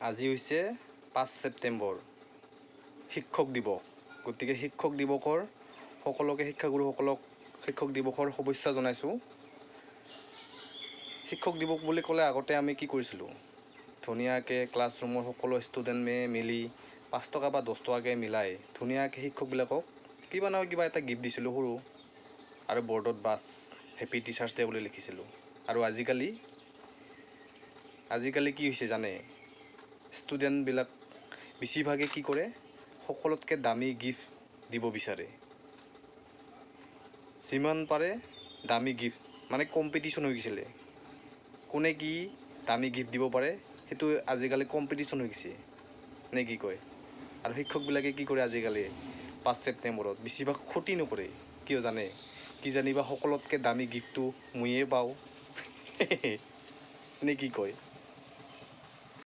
আজি হৈছে 5 ছেপ্টেম্বৰ, শিক্ষক দিৱস। গতিকে শিক্ষক দিৱসৰ সকলোকে শিক্ষাগুৰুসকলক শিক্ষক দিৱসৰ শুভেচ্ছা জনাইছোঁ। শিক্ষক দিৱস বুলি ক'লে আগতে আমি কি কৰিছিলোঁ? ধুনীয়াকৈ ক্লাছৰুমৰ সকলো ষ্টুডেণ্টে মিলি 5 টকা বা 10 টকাকৈ মিলাই ধুনীয়াকৈ শিক্ষকবিলাকক কিবা নহয় কিবা এটা গিফ্ট দিছিলোঁ সৰু, আৰু বৰ্ডত বাছ হেপী টিচাৰ্ছ ডে বুলি লিখিছিলোঁ। আৰু আজিকালি কি হৈছে জানে? ষ্টুডেণ্টবিলাক বেছিভাগে কি কৰে? সকলোতকৈ দামী গিফ্ট দিব বিচাৰে। যিমান পাৰে দামী গিফ্ট, মানে কম্পিটিশ্যন হৈ গৈছিলে। কোনে কি দামী গিফ্ট দিব পাৰে সেইটো আজিকালি কম্পিটিশ্যন হৈ গৈছে, নে কি কয়? আৰু শিক্ষকবিলাকে কি কৰে আজিকালি 5 ছেপ্টেম্বৰত বেছিভাগ ক্ষতি নকৰে। কিয় জানে? কিজানিবা সকলোতকৈ দামী গিফ্টটো ময়ে পাওঁ নে কি কয়?